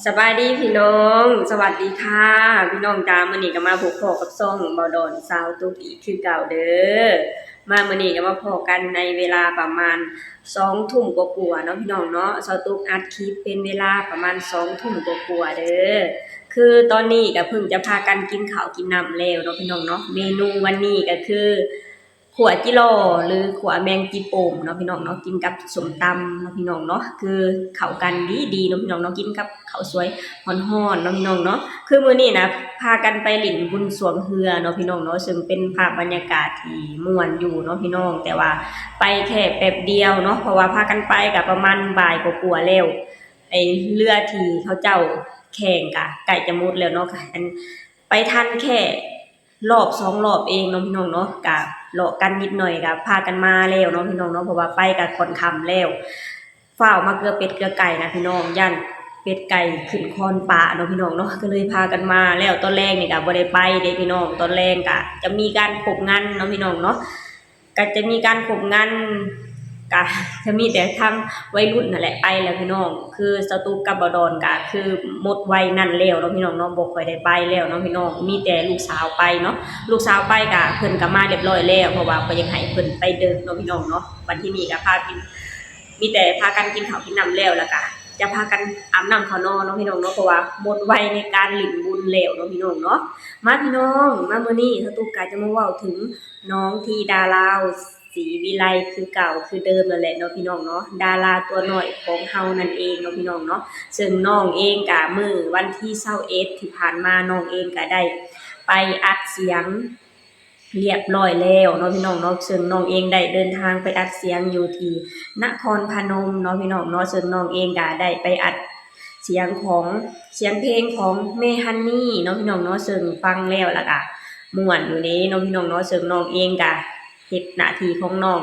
สบายดีพี่น้องสวัสดีค่ะพี่น้องจ้ามื้อนี้ก็มาพบพ่อกับซ่องบ่ดอนสาวตุกอีกคือเก่าเด้อมามื้อนี้ก็มาพบกันในเวลาประมาณ2ทุ่มกว่าๆเนาะพี่น้องเนาะสาวตุกอัดคลิปเป็นเวลาประมาณ2ทุ่มกว่าๆเด้อคือตอนนี้ก็เพิ่งจะพากันกินข้าวกินน้ำแล้วเนาะพี่น้องเนาะเมนูวันนี้ก็คือขั่วจิโร่หรือขั่วแมงจีโป่งเนาะพี่น้องเนาะกินกับส้มตำเนาะพี่น้องเนาะคือเข้ากันดีๆเนาะพี่น้องเนาะกินกับข้าวสวยร้อนๆเนาะพี่น้องเนาะคือมื้อนี้นะพากันไปหลินบุญสรวงเรือเนาะพี่น้องเนาะซึ่งเป็นภาพบรรยากาศที่ม่วนอยู่เนาะพี่น้องแต่ว่าไปแค่แป๊บเดียวเนาะเพราะว่าพากันไปก็ประมาณบ่ายกว่าๆแล้วไอ้เรือที่เขาเจ้าแข่งก็ใกล้จะหมดแล้วเนาะค่ะอันไปทันแค่รอบ2รอบเองเนาะพี่น้องเนาะก็เลาะกันนิดหน่อยก็พากันมาแล้วเนาะพี่น้องเนาะเพราะว่าไปก็ค่อนค่ำแล้วฟ้าวมาเกลือเป็ดเกลือไก่นะพี่น้องย่านเป็ดไก่ขึ้นคอนป่าเนาะพี่น้องเนาะก็เลยพากันมาแล้วตอนแรกนี่ก็บ่ได้ไปเด้พี่น้องตอนแรกก็จะมีการขบงานเนาะพี่น้องเนาะก็จะมีการขบงานก็จะมีแต่ทางวัยรุ่นนั่นแหละไปแล้วพี่น้องคือสตูกับบดอนก็คือหมดวัยนั่นแล้วเนาะพี่น้องเนาะบ่ค่อยได้ไปแล้วเนาะพี่น้องมีแต่ลูกสาวไปเนาะลูกสาวไปก็เพิ่นก็มาเรียบร้อยแล้วเพราะว่าก็ยังให้เพิ่นไปเดินเนาะพี่น้องเนาะวันที่นี้ก็พากินมีแต่พากันกินข้าวกินน้ำแล้วก็จะพากันอาบน้ำเข้านอนเนาะพี่น้องเนาะเพราะว่าหมดวัยในการหลิ่นบุญแล้วเนาะพี่น้องเนาะมาพี่น้องมามื้อนี้สตูกะจะมาเว้าถึงน้องธิดาลาวศรีวิไลคือเก่าคือเดิมนั่นแหละเนาะพี่น้องเนาะดาราตัวน้อยของเฮานั่นเองเนาะพี่น้องเนาะซึ่งน้องเองก็มื้อวันที่21ที่ผ่านมาน้องเองก็ได้ไปอัดเสียงเรียบร้อยแล้วเนาะพี่น้องเนาะซึ่งน้องเองได้เดินทางไปอัดเสียงอยู่ที่นครพนมเนาะพี่น้องเนาะซึ่งน้องเองก็ได้ไปอัดเสียงเพลงของแม่ฮันนี่เนาะพี่น้องเนาะซึ่งฟังแล้วล่ะก็ม่วนอยู่นี้เนาะพี่น้องเนาะซึ่งน้องเองก็เฮ็ดหน้าที่ของน้อง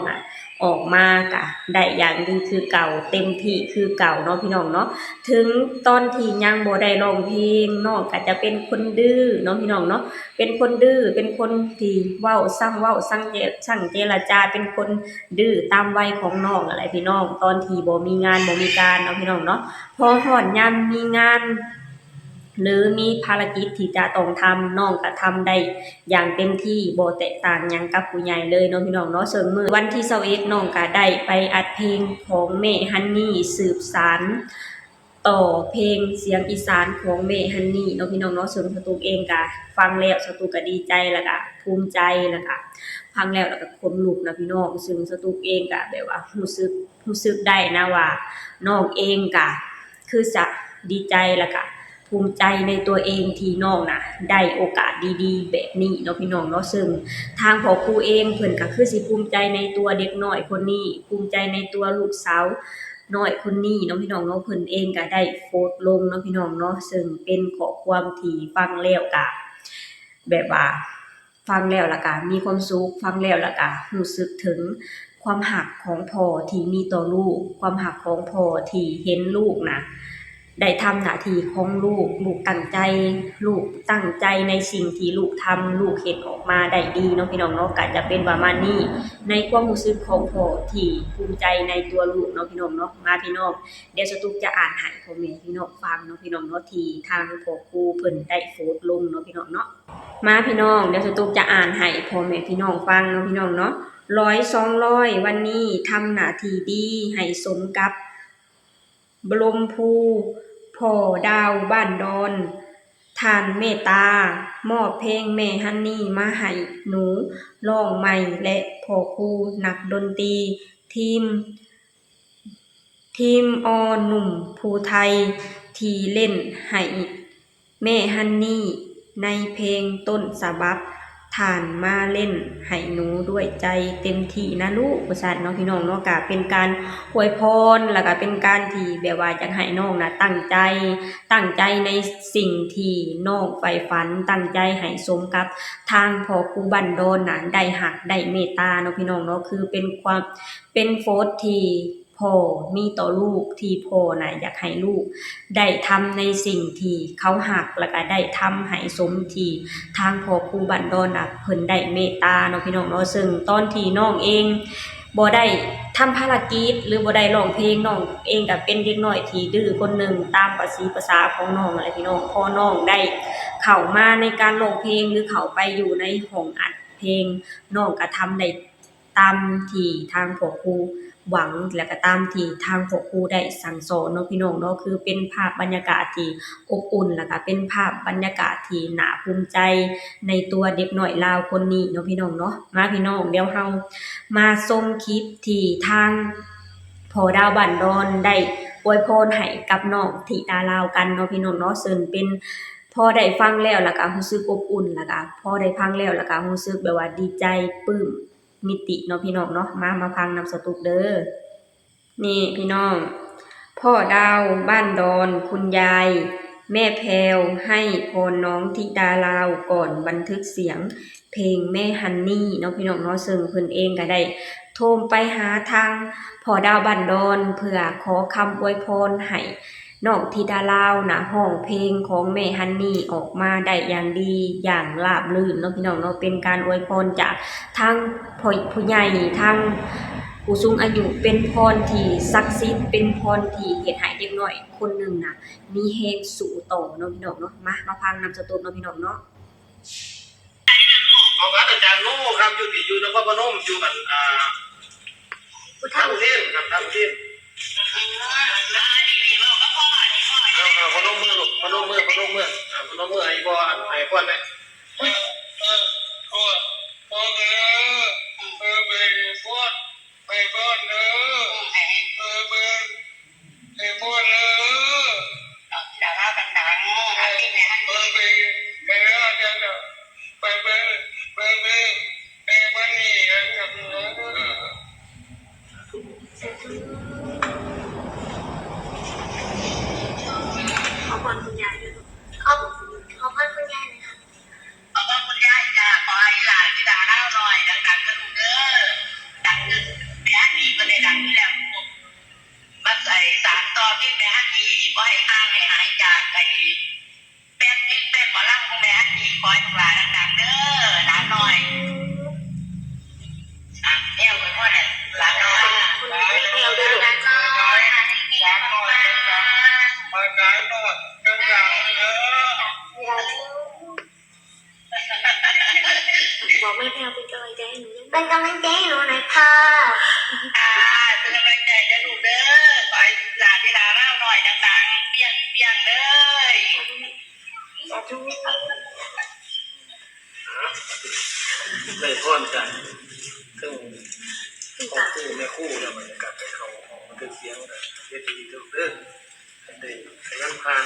ออกมาก็ได้อย่างดีคือเก่าเต็มที่คือเก่าเนาะพี่น้องเนาะถึงตอนที่ยังบ่ได้ร้องเพลงน้องก็จะเป็นคนดื้อเนาะพี่น้องเนาะเป็นคนดื้อเป็นคนที่เว้าสั่งเจรจาเป็นคนดื้อตามวัยของน้องนั่นแหละพี่น้องตอนที่บ่มีงานบ่มีการเนาะพี่น้องเนาะพอฮอดยามมีงานหรือมีภารกิจที่จะต้องทำน้องก็ทำได้อย่างเต็มที่บ่แตกต่างหยังกับผู้ใหญ่เลยเนาะพี่น้องเนาะซึ่งมื้อวันที่21น้องก็ได้ไปอัดเพลงของแม่ฮันนี่สืบสานต่อเพลงเสียงอีสานของแม่ฮันนี่เนาะพี่น้องเนาะซึ่งสตูเองก็ฟังแล้วสตูก็ดีใจแล้วก็ภูมิใจแล้วก็ฟังแล้วก็ขนลุกนะพี่น้องซึ่งสตูเองก็แบบว่ารู้สึกได้นะว่าน้องเองก็คือจะดีใจแล้วก็ภูมิใจในตัวเองที่น้องน่ะได้โอกาสดีๆแบบนี้เนาะพี่น้องเนาะซึ่งทางพ่อครูเองเพิ่นก็คือสิภูมิใจในตัวเด็กน้อยคนนี้ภูมิใจในตัวลูกสาวน้อยคนนี้เนาะพี่น้องเนาะเพิ่นเองก็ได้โพสต์ลงเนาะพี่น้องเนาะซึ่งเป็นข้อความที่ฟังแล้วก็แบบว่าฟังแล้วก็มีความสุขฟังแล้วก็รู้สึกถึงความรักของพ่อที่มีต่อลูกความรักของพ่อที่เห็นลูกน่ะได้ทำหน้าที่ของลูกตั้งใจในสิ่งที่ลูกทำลูกเฮ็ดออกมาได้ดีเนาะพี่น้องเนาะก็จะเป็นประมาณนี้ในความรู้สึกของพ่อที่ภูมิใจในตัวลูกเนาะพี่น้องเนาะมาพี่น้องเดี๋ยวสตุกจะอ่านให้พ่อแม่พี่น้องฟังเนาะพี่น้องเนาะที่ทางพ่อครูเพิ่นได้โพสต์ลงเนาะพี่น้องเนาะมาพี่น้องเดี๋ยวสตุกจะอ่านให้พ่อแม่พี่น้องฟังเนาะพี่น้องเนาะ100 200วันนี้ทำหน้าที่ดีให้สมกับบรมภูพ่อดาวบ้านดอนท่านเมตตามอบเพลงแม่ฮันนี่มาให้หนูร้องใหม่และพ่อครูนักดนตรีทีมอหนุ่มภูไทยที่เล่นให้แม่ฮันนี่ในเพลงต้นฉบับท่านมาเล่นให้หนูด้วยใจเต็มที่นะลูกว่าซั่นเนาะพี่น้องเนาะก็เป็นการอวยพรแล้วก็เป็นการที่แบบว่าอยากให้น้องน่ะตั้งใจในสิ่งที่น้องใฝ่ฝันตั้งใจให้สมกับทางพ่อครูบั้นดอนน่ะได้รักได้เมตตาเนาะพี่น้องเนาะคือเป็นโพสต์ที่พ่อมีต่อลูกที่พ่อน่ะอยากให้ลูกได้ทำในสิ่งที่เขารักแล้วก็ได้ทำให้สมที่ทางพ่อครูบั้นดอนน่ะเพิ่นได้เมตตาเนาะพี่น้องเนาะซึ่งตอนที่น้องเอง บ่ได้ทำภารกิจหรือบ่ได้ร้องเพลงน้องเองก็เป็นเด็กน้อยที่ดื้อคนหนึ่งตามประสีประสาของน้องนั่นแหละพี่น้องพอน้องได้เข้ามาในการร้องเพลงหรือเข้าไปอยู่ในห้องอัดเพลงน้องก็ทำได้ตามที่ทางพ่อครูหวังและก็ตามที่ทางพ่อครูได้สั่งสอนเนาะพี่น้องเนาะคือเป็นภาพบรรยากาศที่อบอุ่นแล้วก็เป็นภาพบรรยากาศที่น่าภูมิใจในตัวเด็กน้อยลาวคนนี้เนาะพี่น้องเนาะมาพี่น้องเดี๋ยวเรามาชมคลิปที่ทางพ่อดาวบันดอนได้อวยพรให้กับน้องธิดาลาวกันเนาะพี่น้องเนาะซึ่งเป็นพอได้ฟังแล้วแล้วก็รู้สึกอบอุ่นแล้วก็พอได้ฟังแล้วแล้วก็รู้สึกแบบว่าดีใจปลื้มมิติเนาะพี่น้องเนาะมาฟังนำสตุกเด้อนี่พี่น้องพ่อดาวบ้านดอนคุณยายแม่แพรวให้พรน้องธิดาลาวก่อนบันทึกเสียงเพลงแม่ฮันนี่เนาะพี่น้องเนาะซึ่งเพิ่นเองก็ได้โทรไปหาทางพ่อดาวบ้านดอนเพื่อขอคำอวยพรให้น้องธิดาลาวนะห้องเพลงของแม่ฮันนี่ออกมาได้อย่างดีอย่างราบรื่นเนาะพี่น้องเนาะเป็นการอวยพรจากทางผู้ใหญ่ทางผู้สูงอายุเป็นพรที่ศักดิ์สิทธิ์เป็นพรที่เฮ็ดให้เด็กน้อยคนหนึ่งน่ะมีแรงสู้ต่อเนาะพี่น้องเนาะมาฟังนำสตุกเนาะพี่น้องเนาะของอาจารย์โน่ครับอยู่นครพนมอยู่กันทั้งเทศครับทั้งเทศพนมมือลูกพนมมือพนมมือพนมมือให้พ่อไหมพ่อเด้อไปพ่อเด้อไปพ่อเด้อดาราต่างๆอาทิตย์เนี่ยไปแล้วเดี๋ยวไปบ้านนี้ครับขอพรคุณยายด้วยขอพรคุณยายหน่อยค่ะขอบคุณยายจ้าขอให้หลานที่ด่าเล่าหน่อยดังๆกันลูกเด้อดังขึ้นแม่ฮันนี่ก็ได้ดังที่แล้วมาใส่สารต่อที่แม่ฮันนี่ก็ให้ข้างให้หายจากไอ้แป้นที่แป้นหมอลำของแม่ฮันนี่ขอให้ทุกหลานดังๆเด้อหลานหน่อยแอวไปพ่อเนี่ยหลานน้อยคุณแม่แพลวด้วยหลานน้อยหลานน้อยมาหลานน้อยดังๆเด้อบอกแม่แพลวเป็นกำลังใจให้หนูด้วยเป็นกำลังใจให้หนูหน่อยค่ะเป็นกำลังใจจะลูกเด้อขอให้หลานที่ด่าเล่าหน่อยดังๆเปี้ยงเลยสาธุได้พรกันซึ่งพ่อคู่แม่คู่แล้วบรรยากาศไปเขาของมันเป็นเสียงแต่เวทีลูกเด้อได้ขยันพาน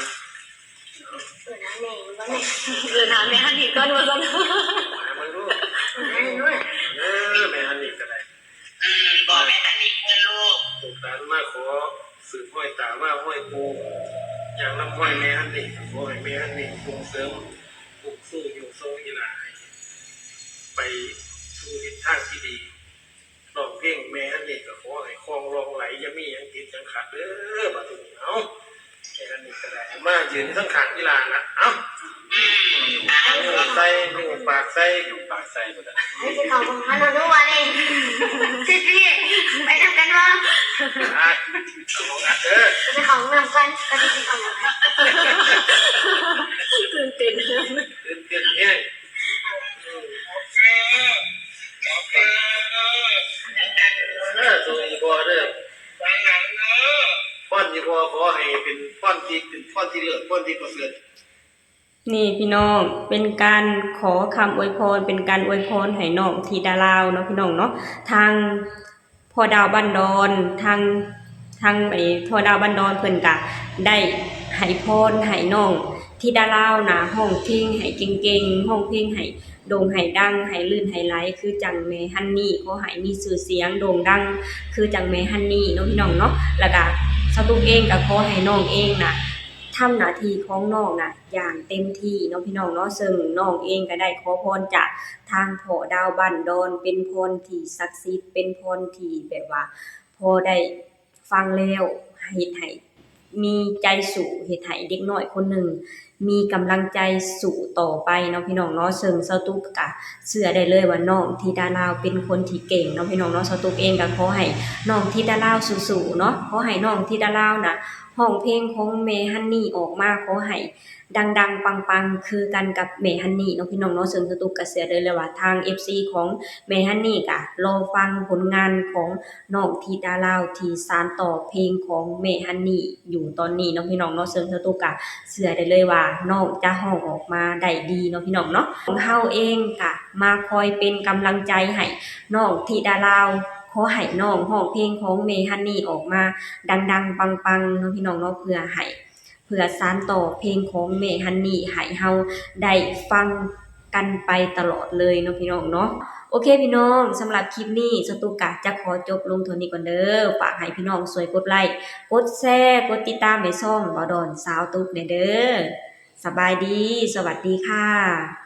น้ำแม่ฮันนี่ก็ดูซะนะมาลูกแม่ด้วยแม่ฮันนี่ก็ได้บอกแม่ฮันนี่เพื่อนลูกลูกหลานมาขอสืบห้อยตาว่าห้อยปูอย่างน้ำห้อยแม่ฮันนี่ขอให้แม่ฮันนี่ส่งเสริมปลุกสู้อยู่ทรงยีลาให้ไปสู่ทิศทางที่ดีร้องเพลงแม่ฮันนี่ก็ขอให้คลองรองไหลยังมียังติดยังขาดเด้อบัดนี้เอาแม่ฮันนี่ก็ได้มายืนทั้งขางกีฬานะเอาใส่ลูกปากใส่หมดอ่ะไม่ใช่ของผมมันรู้ว่าเลยพี่ไปทำกันว่าของอัดเด้อเป็นของนำกันก็จะเป็นของอะไรตื่นเต้นเนี่ยตัวอีพอเด้อป้อนอีพอขอให้เป็นป้อนที่เลิศป้อนที่ประเสริฐนี่พี่น้องเป็นการขอคำอวยพรเป็นการอวยพรให้น้องธิดาลาวเนาะพี่น้องเนาะทางพ่อดาวบันดอนทางพ่อดาวบันดอนเพิ่นก็ได้ให้พรให้น้องธิดาลาวนะห้องเพลงให้เก่งๆห้องเพลงให้โด่งให้ดังให้ลื่นให้ไหลคือจังแม่ฮันนี่ขอให้มีชื่อเสียงโด่งดังคือจังแม่ฮันนี่เนาะพี่น้องเนาะแล้วก็สตุกเองก็ขอให้น้องเองน่ะทำหน้าที่ของน้องน่ะอย่างเต็มที่เนาะพี่น้องเนาะซึ่งน้องเองก็ได้ขอพรจากทางพ่อดาวบันดอนเป็นพรที่ศักดิ์สิทธิ์เป็นพรที่แบบว่าพอได้ฟังแล้วเฮ็ดให้ มีใจสู่เฮ็ดให้เด็กน้อยคนหนึ่งมีกำลังใจสู่ต่อไปเนาะพี่น้องเนาะซึ่งสาวตุ๊กก็เชื่อได้เลยว่าน้องธิดาลาวเป็นคนที่เก่งเนาะพี่น้องเนาะสาวตุ๊กเองก็ขอให้น้องธิดาลาวสู้ๆเนาะขอให้น้องธิดาลาวน่ะร้องเพลงของแม่ฮันนี่ออกมาขอให้ดังๆปังๆคือกันกับแม่ฮันนี่เนาะพี่น้องเนาะซึ่งสาวตุ๊กก็เชื่อได้เลยว่าทาง FC ของแม่ฮันนี่ก็รอฟังผลงานของน้องธิดาลาวที่สานต่อเพลงของแม่ฮันนี่อยู่ตอนนี้เนาะพี่น้องเนาะซึ่งสาวตุ๊กก็เชื่อได้เลยว่าน้องจะร้องออกมาได้ดีเนาะพี่น้องเนาะของเฮาเองก็มาคอยเป็นกำลังใจให้น้องธิดาลาวขอให้น้องร้องเพลงของแม่ฮันนี่ออกมาดังๆปังๆเนาะพี่น้องเนาะเพื่อสานต่อเพลงของแม่ฮันนี่ให้เฮาได้ฟังกันไปตลอดเลยเนาะพี่น้องเนาะโอเคพี่น้องสำหรับคลิปนี้สตุ๊กกะจะขอจบลงเท่านี้ก่อนเด้อฝากให้พี่น้องช่วยกดไลค์กดแชร์กดติดตามให้ช่องบ่ดอนสาวตุ๊กแหน่เด้อสบายดีสวัสดีค่ะ